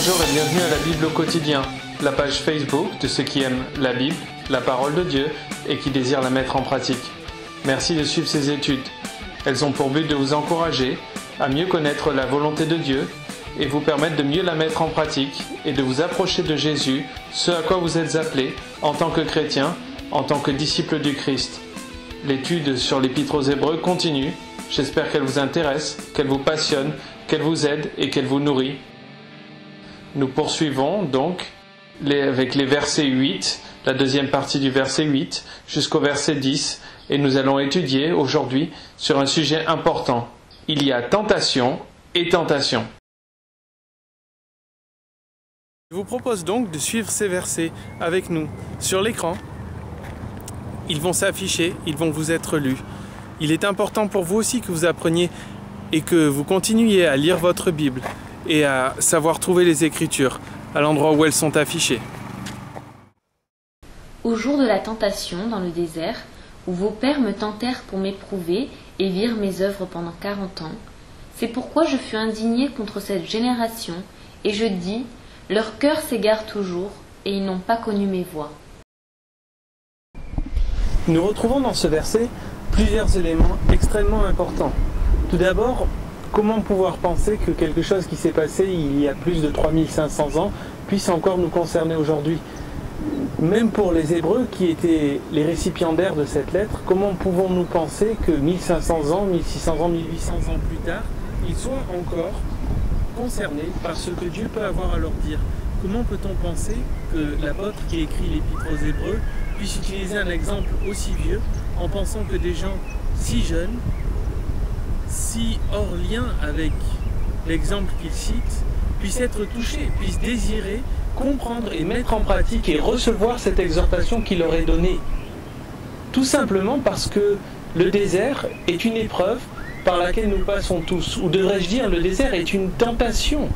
Bonjour et bienvenue à la Bible au quotidien, la page Facebook de ceux qui aiment la Bible, la parole de Dieu et qui désirent la mettre en pratique. Merci de suivre ces études. Elles ont pour but de vous encourager à mieux connaître la volonté de Dieu et vous permettre de mieux la mettre en pratique et de vous approcher de Jésus, ce à quoi vous êtes appelés en tant que chrétien, en tant que disciple du Christ. L'étude sur l'Épître aux Hébreux continue. J'espère qu'elle vous intéresse, qu'elle vous passionne, qu'elle vous aide et qu'elle vous nourrit. Nous poursuivons donc avec les versets 8, la deuxième partie du verset 8, jusqu'au verset 10, et nous allons étudier aujourd'hui sur un sujet important. Il y a tentation et tentation. Je vous propose donc de suivre ces versets avec nous sur l'écran. Ils vont s'afficher, ils vont vous être lus. Il est important pour vous aussi que vous appreniez et que vous continuiez à lire votre Bible et à savoir trouver les Écritures à l'endroit où elles sont affichées. Au jour de la tentation dans le désert, où vos pères me tentèrent pour m'éprouver et virent mes œuvres pendant 40 ans, c'est pourquoi je fus indigné contre cette génération, et je dis, leur cœur s'égare toujours, et ils n'ont pas connu mes voies. Nous retrouvons dans ce verset plusieurs éléments extrêmement importants. Tout d'abord, comment pouvoir penser que quelque chose qui s'est passé il y a plus de 3500 ans puisse encore nous concerner aujourd'hui? Même pour les Hébreux qui étaient les récipiendaires de cette lettre, comment pouvons-nous penser que 1500 ans, 1600 ans, 1800 ans plus tard, ils soient encore concernés par ce que Dieu peut avoir à leur dire? Comment peut-on penser que l'apôtre qui écrit l'Épître aux Hébreux puisse utiliser un exemple aussi vieux en pensant que des gens si jeunes, si hors lien avec l'exemple qu'il cite, puissent être touchés, puissent désirer, comprendre et mettre en pratique et recevoir cette exhortation qu'il leur est donnée? Tout simplement parce que le désert est une épreuve par laquelle nous passons tous. Ou devrais-je dire, le désert est une tentation.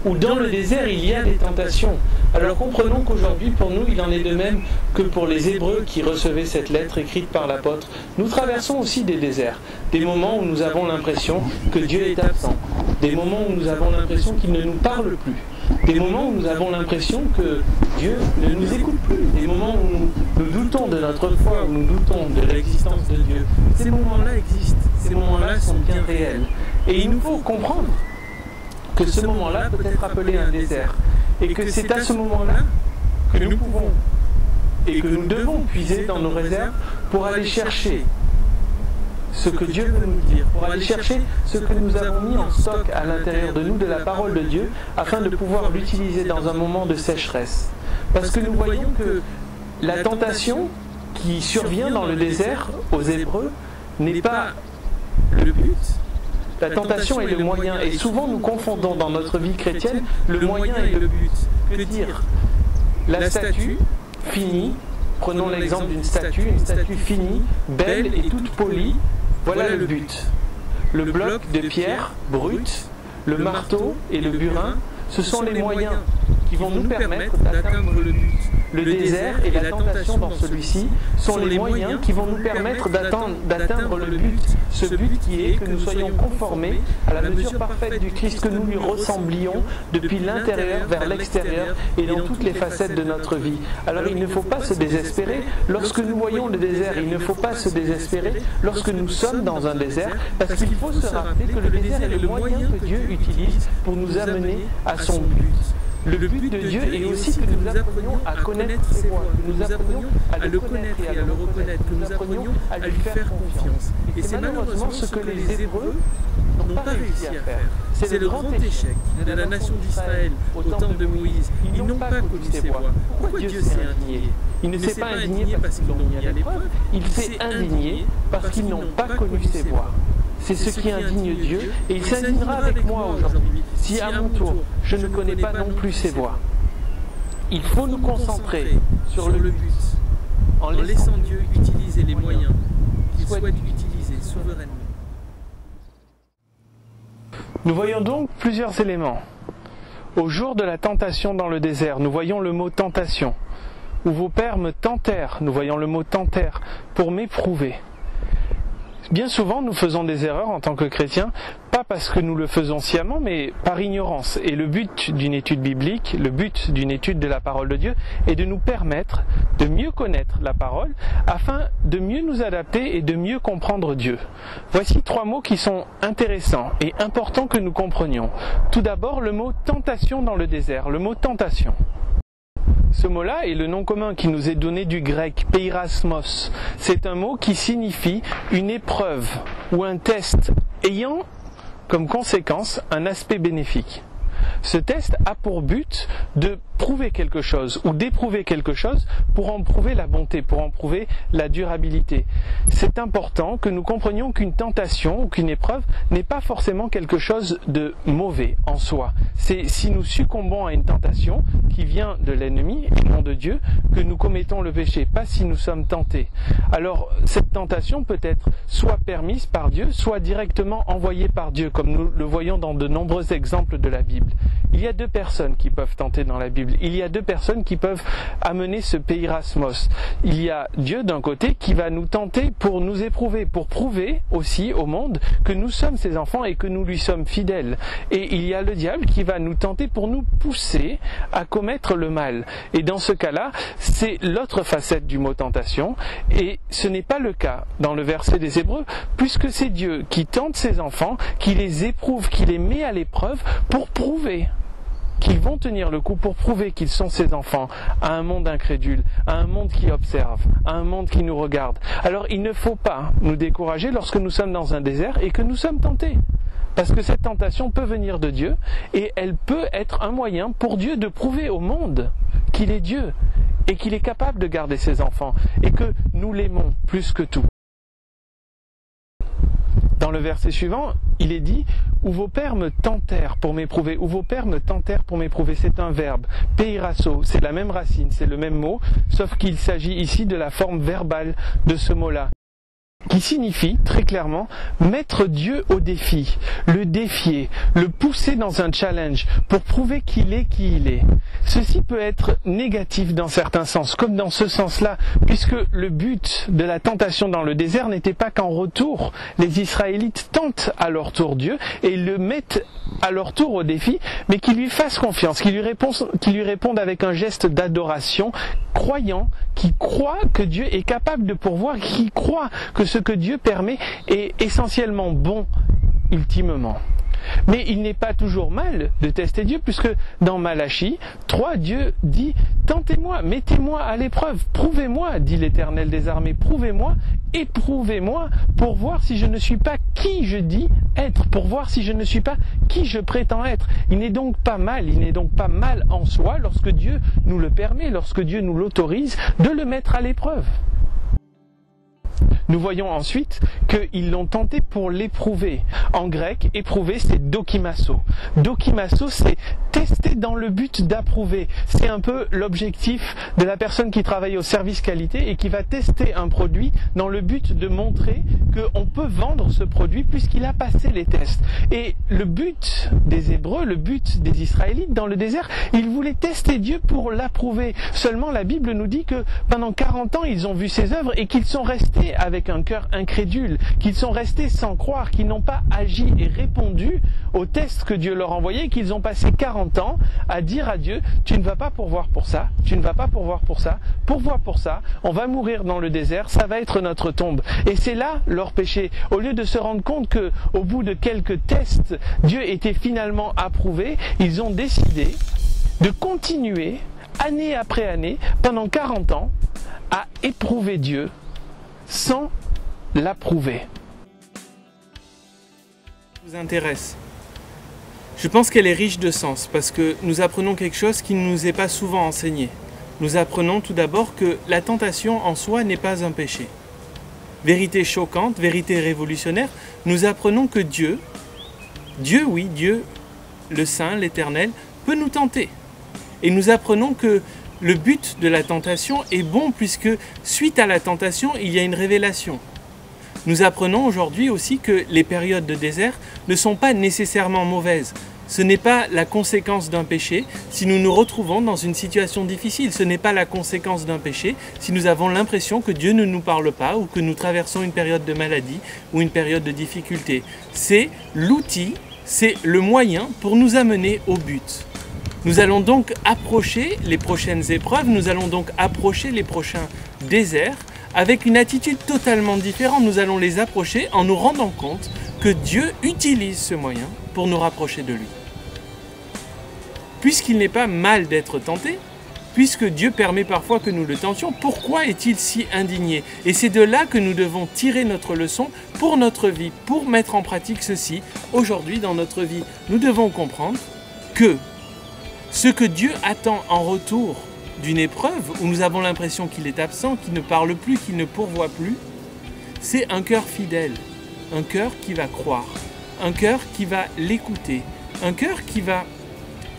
Ou dans le désert, il y a des tentations. Alors comprenons qu'aujourd'hui, pour nous, il en est de même que pour les Hébreux qui recevaient cette lettre écrite par l'apôtre. Nous traversons aussi des déserts, des moments où nous avons l'impression que Dieu est absent, des moments où nous avons l'impression qu'il ne nous parle plus, des moments où nous avons l'impression que Dieu ne nous écoute plus, des moments où nous doutons de notre foi, où nous doutons de l'existence de Dieu. Ces moments-là existent, ces moments-là sont bien réels. Et il nous faut comprendre que ce moment-là peut être appelé un désert, et que c'est à ce moment-là que nous pouvons et que nous devons puiser dans nos réserves pour aller chercher ce que Dieu veut nous dire, pour aller chercher ce que nous avons mis en stock à l'intérieur de nous, de la parole de Dieu, afin de pouvoir l'utiliser dans un moment de sécheresse. Parce que nous voyons que la tentation qui survient dans le désert aux Hébreux n'est pas le but. La tentation est le moyen, et souvent nous confondons dans notre vie chrétienne le moyen et le but. Que dire? La statue finie, prenons l'exemple d'une statue finie, belle et toute polie, voilà le but. Le bloc de pierre brute, le marteau et le burin, ce sont les moyens qui vont nous permettre d'atteindre le but. Le désert et la tentation dans celui-ci sont les moyens qui vont nous permettre d'atteindre le but. Ce but qui est que nous soyons conformés à la mesure parfaite du Christ, que nous lui ressemblions depuis l'intérieur vers l'extérieur et dans toutes les facettes de notre vie. Alors il ne faut pas se désespérer lorsque nous voyons le désert, il ne faut pas se désespérer lorsque nous sommes dans un désert, parce qu'il faut se rappeler que le désert est le moyen que Dieu utilise pour nous amener à son but. Le but de Dieu est aussi que nous apprenions à connaître ses voies, que nous apprenions à le connaître et à le reconnaître, que nous apprenions à lui faire confiance. Et c'est malheureusement ce que les Hébreux n'ont pas réussi à faire. C'est le grand échec de la nation d'Israël au temps de Moïse. Ils n'ont pas connu ses voies. Pourquoi Dieu s'est indigné? Il ne s'est pas indigné parce qu'ils l'ont mis à l'épreuve, il s'est indigné parce qu'ils n'ont pas connu ses voies. C'est ce qui indigne Dieu, et il s'indignera avec moi aujourd'hui, si à mon tour, je ne connais pas non plus ses voies. Il faut nous concentrer sur le but, en laissant Dieu utiliser les moyens qu'il souhaite utiliser souverainement. Nous voyons donc plusieurs éléments. Au jour de la tentation dans le désert, nous voyons le mot tentation. Où vos pères me tentèrent, nous voyons le mot tentèrent, pour m'éprouver. Bien souvent, nous faisons des erreurs en tant que chrétiens, pas parce que nous le faisons sciemment, mais par ignorance. Et le but d'une étude biblique, le but d'une étude de la parole de Dieu, est de nous permettre de mieux connaître la parole, afin de mieux nous adapter et de mieux comprendre Dieu. Voici 3 mots qui sont intéressants et importants que nous comprenions. Tout d'abord, le mot tentation dans le désert, le mot tentation. Ce mot-là est le nom commun qui nous est donné du grec, peirasmos. C'est un mot qui signifie une épreuve ou un test ayant comme conséquence un aspect bénéfique. Ce test a pour but de prouver quelque chose ou d'éprouver quelque chose pour en prouver la bonté, pour en prouver la durabilité. C'est important que nous comprenions qu'une tentation ou qu'une épreuve n'est pas forcément quelque chose de mauvais en soi. C'est si nous succombons à une tentation qui vient de l'ennemi et non de Dieu que nous commettons le péché, pas si nous sommes tentés. Alors cette tentation peut être soit permise par Dieu, soit directement envoyée par Dieu, comme nous le voyons dans de nombreux exemples de la Bible. Il y a 2 personnes qui peuvent tenter dans la Bible. Il y a 2 personnes qui peuvent amener ce peirasmos. Il y a Dieu d'un côté qui va nous tenter pour nous éprouver, pour prouver aussi au monde que nous sommes ses enfants et que nous lui sommes fidèles. Et il y a le diable qui va nous tenter pour nous pousser à commettre le mal. Et dans ce cas-là, c'est l'autre facette du mot tentation. Et ce n'est pas le cas dans le verset des Hébreux, puisque c'est Dieu qui tente ses enfants, qui les éprouve, qui les met à l'épreuve pour prouver qu'ils vont tenir le coup, pour prouver qu'ils sont ses enfants à un monde incrédule, à un monde qui observe, à un monde qui nous regarde. Alors il ne faut pas nous décourager lorsque nous sommes dans un désert et que nous sommes tentés. Parce que cette tentation peut venir de Dieu et elle peut être un moyen pour Dieu de prouver au monde qu'il est Dieu et qu'il est capable de garder ses enfants et que nous l'aimons plus que tout. Dans le verset suivant, il est dit « Où vos pères me tentèrent pour m'éprouver ». « Où vos pères me tentèrent pour m'éprouver ». C'est un verbe. « Peirasso », c'est la même racine, c'est le même mot, sauf qu'il s'agit ici de la forme verbale de ce mot-là, qui signifie très clairement mettre Dieu au défi, le défier, le pousser dans un challenge pour prouver qu'il est qui il est. Ceci peut être négatif dans certains sens, comme dans ce sens-là, puisque le but de la tentation dans le désert n'était pas qu'en retour, les Israélites tentent à leur tour Dieu et le mettent à leur tour au défi, mais qu'ils lui fassent confiance, qu'ils lui répondent avec un geste d'adoration, croyant, qui croit que Dieu est capable de pourvoir, qui croit que ce que Dieu permet est essentiellement bon, ultimement. Mais il n'est pas toujours mal de tester Dieu, puisque dans Malachie 3, Dieu dit « Tentez-moi, mettez-moi à l'épreuve, prouvez-moi, dit l'Éternel des armées, prouvez-moi, éprouvez-moi, pour voir si je ne suis pas qui je dis être, pour voir si je ne suis pas qui je prétends être. » Il n'est donc pas mal en soi, lorsque Dieu nous le permet, lorsque Dieu nous l'autorise, de le mettre à l'épreuve. Nous voyons ensuite qu'ils l'ont tenté pour l'éprouver. En grec, éprouver, c'est dokimasso. Dokimasso, c'est tester dans le but d'approuver. C'est un peu l'objectif de la personne qui travaille au service qualité et qui va tester un produit dans le but de montrer qu'on peut vendre ce produit puisqu'il a passé les tests. Et le but des Hébreux, le but des Israélites dans le désert, ils voulaient tester Dieu pour l'approuver. Seulement, la Bible nous dit que pendant 40 ans, ils ont vu ses œuvres et qu'ils sont restés avec un cœur incrédule, qu'ils sont restés sans croire, qu'ils n'ont pas agi et répondu aux tests que Dieu leur envoyait, qu'ils ont passé 40 ans à dire à Dieu « Tu ne vas pas pourvoir pour ça, tu ne vas pas pourvoir pour ça, pourvois pour ça, on va mourir dans le désert, ça va être notre tombe. » Et c'est là leur péché. Au lieu de se rendre compte qu'au bout de quelques tests, Dieu était finalement approuvé, ils ont décidé de continuer, année après année, pendant 40 ans, à éprouver Dieu sans l'approuver. Vous intéresse. Je pense qu'elle est riche de sens parce que nous apprenons quelque chose qui ne nous est pas souvent enseigné. Nous apprenons tout d'abord que la tentation en soi n'est pas un péché. Vérité choquante, vérité révolutionnaire, nous apprenons que Dieu, le Saint, l'Éternel, peut nous tenter. Et nous apprenons que le but de la tentation est bon puisque suite à la tentation, il y a une révélation. Nous apprenons aujourd'hui aussi que les périodes de désert ne sont pas nécessairement mauvaises. Ce n'est pas la conséquence d'un péché si nous nous retrouvons dans une situation difficile. Ce n'est pas la conséquence d'un péché si nous avons l'impression que Dieu ne nous parle pas ou que nous traversons une période de maladie ou une période de difficulté. C'est l'outil, c'est le moyen pour nous amener au but. Nous allons donc approcher les prochaines épreuves, nous allons donc approcher les prochains déserts avec une attitude totalement différente. Nous allons les approcher en nous rendant compte que Dieu utilise ce moyen pour nous rapprocher de lui. Puisqu'il n'est pas mal d'être tenté, puisque Dieu permet parfois que nous le tentions, pourquoi est-il si indigné? Et c'est de là que nous devons tirer notre leçon pour notre vie, pour mettre en pratique ceci aujourd'hui dans notre vie. Nous devons comprendre que ce que Dieu attend en retour d'une épreuve où nous avons l'impression qu'il est absent, qu'il ne parle plus, qu'il ne pourvoit plus, c'est un cœur fidèle, un cœur qui va croire, un cœur qui va l'écouter, un cœur qui va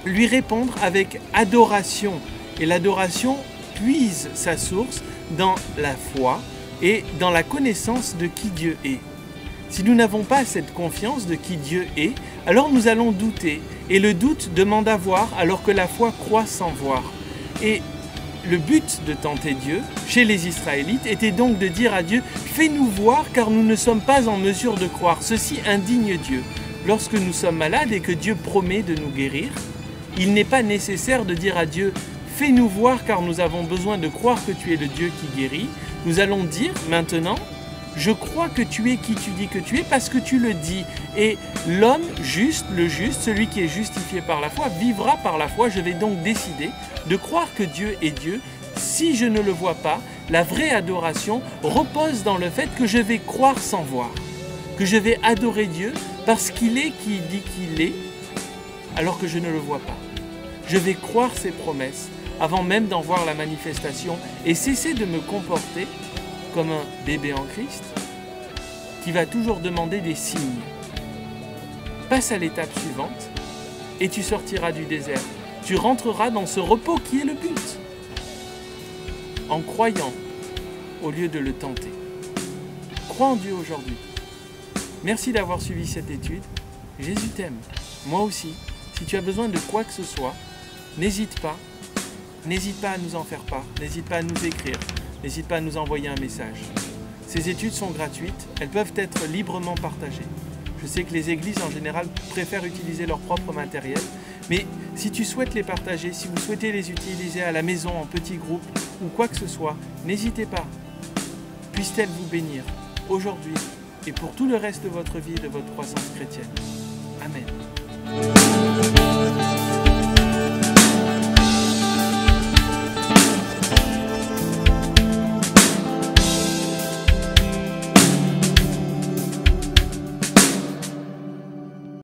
lui répondre avec adoration. Et l'adoration puise sa source dans la foi et dans la connaissance de qui Dieu est. Si nous n'avons pas cette confiance de qui Dieu est, alors nous allons douter. Et le doute demande à voir alors que la foi croit sans voir. Et le but de tenter Dieu, chez les Israélites, était donc de dire à Dieu « Fais-nous voir car nous ne sommes pas en mesure de croire. Ceci indigne Dieu. » Lorsque nous sommes malades et que Dieu promet de nous guérir, il n'est pas nécessaire de dire à Dieu « Fais-nous voir car nous avons besoin de croire que tu es le Dieu qui guérit. » Nous allons dire maintenant « Je crois que tu es qui tu dis que tu es parce que tu le dis. » Et l'homme juste, le juste, celui qui est justifié par la foi, vivra par la foi. Je vais donc décider de croire que Dieu est Dieu. Si je ne le vois pas, la vraie adoration repose dans le fait que je vais croire sans voir. Que je vais adorer Dieu parce qu'il est qui dit qu'il est, alors que je ne le vois pas. Je vais croire ses promesses avant même d'en voir la manifestation et cesser de me comporter comme un bébé en Christ qui va toujours demander des signes. Passe à l'étape suivante et tu sortiras du désert. Tu rentreras dans ce repos qui est le but. En croyant au lieu de le tenter. Crois en Dieu aujourd'hui. Merci d'avoir suivi cette étude. Jésus t'aime. Moi aussi. Si tu as besoin de quoi que ce soit, n'hésite pas. N'hésite pas à nous en faire part. N'hésite pas à nous écrire. N'hésite pas à nous envoyer un message. Ces études sont gratuites. Elles peuvent être librement partagées. Je sais que les églises en général préfèrent utiliser leur propre matériel. Mais si tu souhaites les partager, si vous souhaitez les utiliser à la maison, en petits groupes ou quoi que ce soit, n'hésitez pas. Puisse-t-elle vous bénir aujourd'hui et pour tout le reste de votre vie et de votre croissance chrétienne. Amen.